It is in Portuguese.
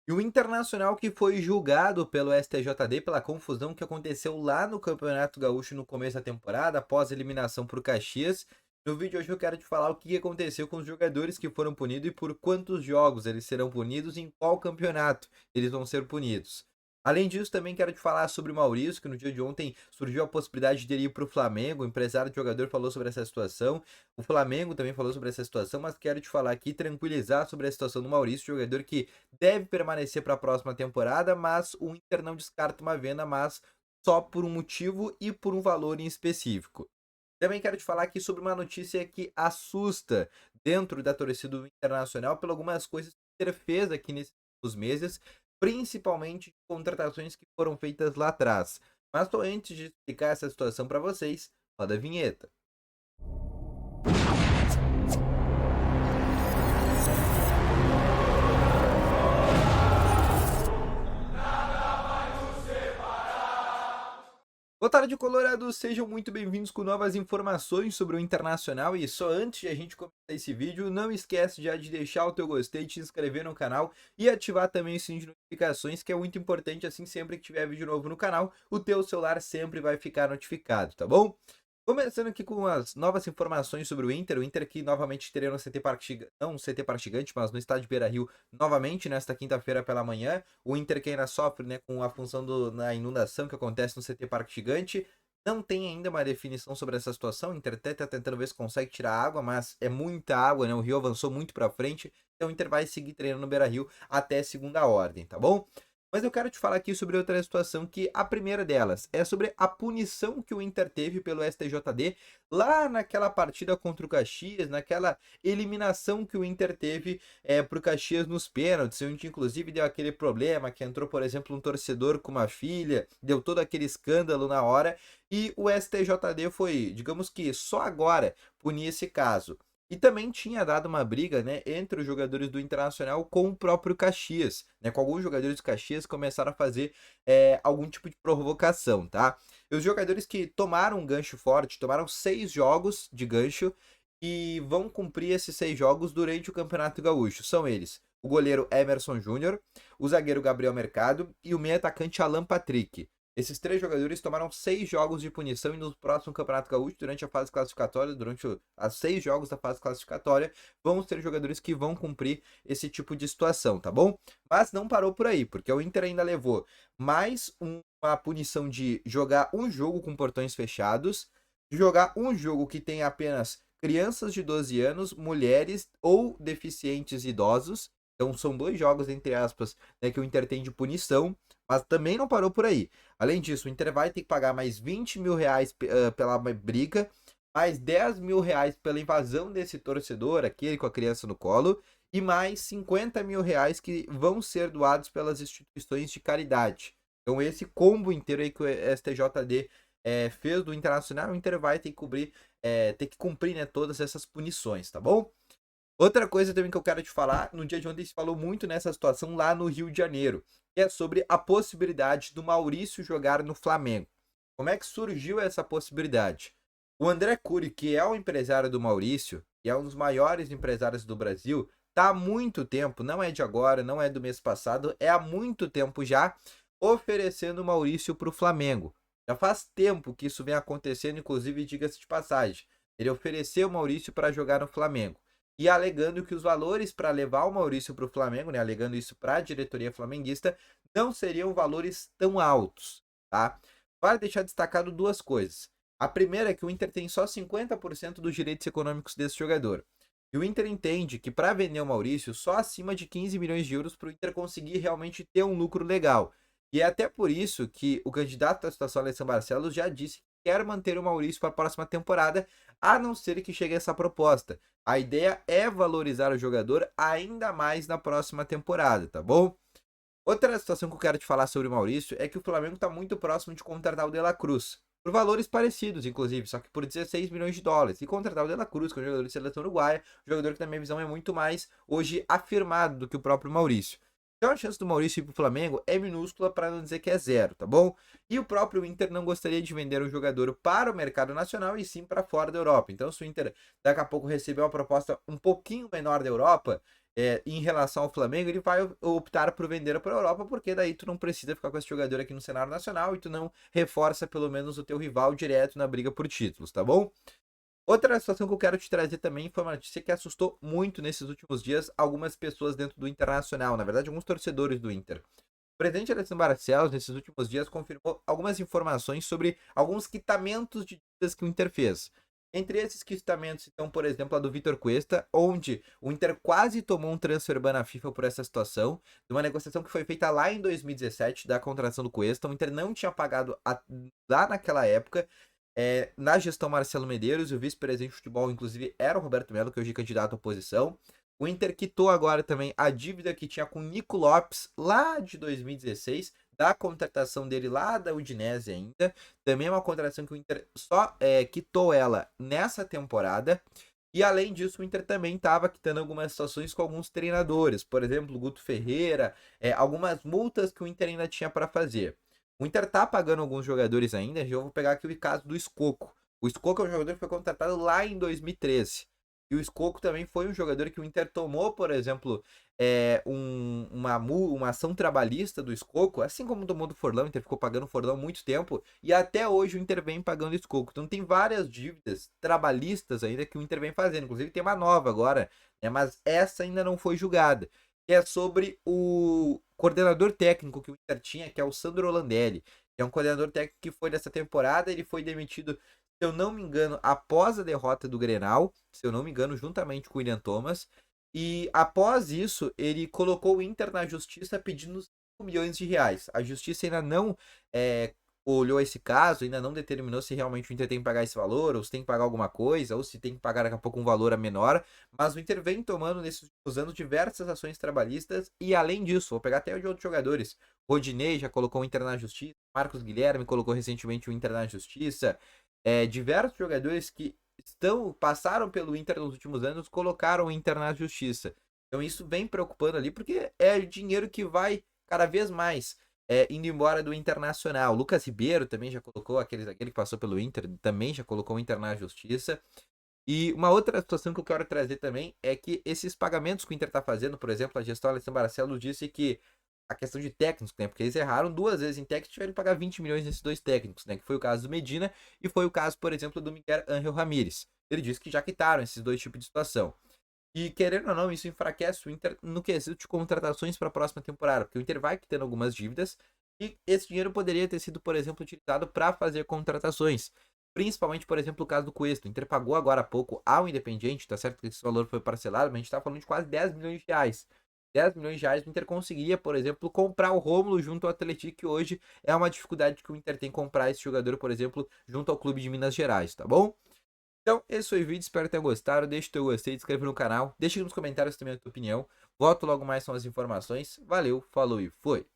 E o Internacional que foi julgado pelo STJD pela confusão que aconteceu lá no Campeonato Gaúcho no começo da temporada, após a eliminação por Caxias. No vídeo de hoje eu quero te falar o que aconteceu com os jogadores que foram punidos e por quantos jogos eles serão punidos e em qual campeonato eles vão ser punidos. Além disso, também quero te falar sobre o Maurício, que no dia de ontem surgiu a possibilidade de ele ir para o Flamengo. O empresário do jogador falou sobre essa situação. O Flamengo também falou sobre essa situação, mas quero te falar aqui, tranquilizar sobre a situação do Maurício, jogador que deve permanecer para a próxima temporada, mas o Inter não descarta uma venda, mas só por um motivo e por um valor em específico. Também quero te falar aqui sobre uma notícia que assusta dentro da torcida do Internacional por algumas coisas que o Inter fez aqui nesses últimos meses, principalmente contratações que foram feitas lá atrás. Mas só antes de explicar essa situação para vocês, roda a vinheta. Boa tarde, Colorado! Sejam muito bem-vindos com novas informações sobre o Internacional. E só antes de a gente começar esse vídeo, não esquece já de deixar o teu gostei, te inscrever no canal e ativar também o sininho de notificações, que é muito importante. Assim, sempre que tiver vídeo novo no canal, o teu celular sempre vai ficar notificado, tá bom? Começando aqui com as novas informações sobre o Inter que novamente terá no CT Parque Gigante, não no CT Parque Gigante, mas no estádio Beira-Rio, novamente nesta quinta-feira pela manhã. O Inter que ainda sofre, né, com a função na inundação que acontece no CT Parque Gigante. Não tem ainda uma definição sobre essa situação. O Inter até está tentando ver se consegue tirar água, mas é muita água, né? O Rio avançou muito para frente, então o Inter vai seguir treinando no Beira-Rio até segunda ordem, tá bom? Mas eu quero te falar aqui sobre outra situação, que a primeira delas é sobre a punição que o Inter teve pelo STJD lá naquela partida contra o Caxias, naquela eliminação que o Inter teve para o Caxias nos pênaltis, onde inclusive deu aquele problema que entrou, por exemplo, um torcedor com uma filha, deu todo aquele escândalo na hora, e o STJD foi, digamos que só agora, punir esse caso. E também tinha dado uma briga, né, entre os jogadores do Internacional com o próprio Caxias, né, com alguns jogadores do Caxias que começaram a fazer algum tipo de provocação, tá? E os jogadores que tomaram um gancho forte, tomaram 6 jogos de gancho e vão cumprir esses 6 jogos durante o Campeonato Gaúcho. São eles: o goleiro Emerson Júnior, o zagueiro Gabriel Mercado e o meio atacante Alan Patrick. Esses 3 jogadores tomaram 6 jogos de punição e no próximo Campeonato Gaúcho, durante a fase classificatória, durante as 6 jogos da fase classificatória, vão ter jogadores que vão cumprir esse tipo de situação, tá bom? Mas não parou por aí, porque o Inter ainda levou mais uma punição de jogar um jogo com portões fechados, de jogar um jogo que tem apenas crianças de 12 anos, mulheres ou deficientes idosos. Então são 2 jogos, entre aspas, né, que o Inter tem de punição, mas também não parou por aí. Além disso, o Inter vai ter que pagar mais 20 mil reais pela briga, mais 10 mil reais pela invasão desse torcedor, aquele com a criança no colo, e mais 50 mil reais que vão ser doados pelas instituições de caridade. Então, esse combo inteiro aí que o STJD fez do Internacional, o Inter vai ter que cumprir, né, todas essas punições, tá bom? Outra coisa também que eu quero te falar, no dia de ontem se falou muito nessa situação lá no Rio de Janeiro, que é sobre a possibilidade do Maurício jogar no Flamengo. Como é que surgiu essa possibilidade? O André Cury, que é o empresário do Maurício, e é um dos maiores empresários do Brasil, está há muito tempo, não é de agora, não é do mês passado, é há muito tempo já, oferecendo o Maurício para o Flamengo. Já faz tempo que isso vem acontecendo, inclusive, diga-se de passagem. Ele ofereceu o Maurício para jogar no Flamengo e alegando que os valores para levar o Maurício para o Flamengo, né, alegando isso para a diretoria flamenguista, não seriam valores tão altos, tá? Vale deixar destacado 2 coisas. A primeira é que o Inter tem só 50% dos direitos econômicos desse jogador. E o Inter entende que para vender o Maurício, só acima de 15 milhões de euros para o Inter conseguir realmente ter um lucro legal. E é até por isso que o candidato à situação, Alessandro Barcelos, já disse que quer manter o Maurício para a próxima temporada, a não ser que chegue essa proposta. A ideia é valorizar o jogador ainda mais na próxima temporada, tá bom? Outra situação que eu quero te falar sobre o Maurício é que o Flamengo está muito próximo de contratar o De La Cruz. Por valores parecidos, inclusive, só que por 16 milhões de dólares. E contratar o De La Cruz, que é um jogador de seleção uruguaia, um jogador que, na minha visão, é muito mais hoje afirmado do que o próprio Maurício. Então a chance do Maurício ir para o Flamengo é minúscula, para não dizer que é zero, tá bom? E o próprio Inter não gostaria de vender um jogador para o mercado nacional e sim para fora da Europa. Então, se o Inter daqui a pouco receber uma proposta um pouquinho menor da Europa, em relação ao Flamengo, ele vai optar por vender para a Europa, porque daí tu não precisa ficar com esse jogador aqui no cenário nacional e tu não reforça pelo menos o teu rival direto na briga por títulos, tá bom? Outra situação que eu quero te trazer também foi uma notícia que assustou muito nesses últimos dias algumas pessoas dentro do Internacional, na verdade alguns torcedores do Inter. O presidente Alessandro Barcelos, nesses últimos dias, confirmou algumas informações sobre alguns quitamentos de dívidas que o Inter fez. Entre esses quitamentos estão, por exemplo, a do Vitor Cuesta, onde o Inter quase tomou um transfer ban na FIFA por essa situação, de uma negociação que foi feita lá em 2017 da contratação do Cuesta. O Inter não tinha pagado lá naquela época. Na gestão Marcelo Medeiros, o vice-presidente de futebol, inclusive, era o Roberto Melo, que hoje é candidato à oposição. O Inter quitou agora também a dívida que tinha com o Nico Lopes lá de 2016, da contratação dele lá da Udinese ainda. Também é uma contratação que o Inter só quitou ela nessa temporada. E além disso, o Inter também estava quitando algumas situações com alguns treinadores. Por exemplo, o Guto Ferreira, algumas multas que o Inter ainda tinha para fazer. O Inter tá pagando alguns jogadores ainda. Eu vou pegar aqui o caso do Escoco. O Escoco é um jogador que foi contratado lá em 2013. E o Escoco também foi um jogador que o Inter tomou, por exemplo, uma ação trabalhista do Escoco, assim como tomou do Forlão. O Inter ficou pagando o Forlão há muito tempo. E até hoje o Inter vem pagando o Escoco. Então tem várias dívidas trabalhistas ainda que o Inter vem fazendo. Inclusive tem uma nova agora, né? Mas essa ainda não foi julgada, que é sobre o coordenador técnico que o Inter tinha, que é o Sandro Landelli. Que é um coordenador técnico que foi dessa temporada. Ele foi demitido, se eu não me engano, após a derrota do Grenal, se eu não me engano, juntamente com o William Thomas. E após isso, ele colocou o Inter na justiça pedindo 5 milhões de reais. A justiça ainda não olhou esse caso, ainda não determinou se realmente o Inter tem que pagar esse valor, ou se tem que pagar alguma coisa, ou se tem que pagar daqui a pouco um valor menor. Mas o Inter vem tomando nesses últimos anos diversas ações trabalhistas. E além disso, vou pegar até de outros jogadores. Rodinei já colocou o Inter na justiça, Marcos Guilherme colocou recentemente o Inter na justiça. Diversos jogadores que passaram pelo Inter nos últimos anos colocaram o Inter na justiça. Então isso vem preocupando ali, porque é dinheiro que vai cada vez mais indo embora do Internacional. Lucas Ribeiro também já colocou, aquele que passou pelo Inter, também já colocou o Inter na justiça. E uma outra situação que eu quero trazer também é que esses pagamentos que o Inter está fazendo, por exemplo, a gestão Alessandro Barcelos disse que a questão de técnicos, né? Porque eles erraram 2 vezes em técnicos e tiveram que pagar 20 milhões nesses 2 técnicos, né? Que foi o caso do Medina e foi o caso, por exemplo, do Miguel Ángel Ramírez. Ele disse que já quitaram esses 2 tipos de situação. E querendo ou não, isso enfraquece o Inter no quesito de contratações para a próxima temporada, porque o Inter vai tendo algumas dívidas e esse dinheiro poderia ter sido, por exemplo, utilizado para fazer contratações. Principalmente, por exemplo, o caso do Cuesta. O Inter pagou agora há pouco ao Independiente, tá certo que esse valor foi parcelado, mas a gente tá falando de quase 10 milhões de reais. 10 milhões de reais o Inter conseguiria, por exemplo, comprar o Rômulo junto ao Atlético, que hoje é uma dificuldade que o Inter tem comprar esse jogador, por exemplo, junto ao clube de Minas Gerais, tá bom? Então, esse foi o vídeo, espero que tenham gostado. Deixa o teu gostei, se inscreve no canal, deixa aqui nos comentários também a tua opinião. Volto logo mais com as informações. Valeu, falou e foi!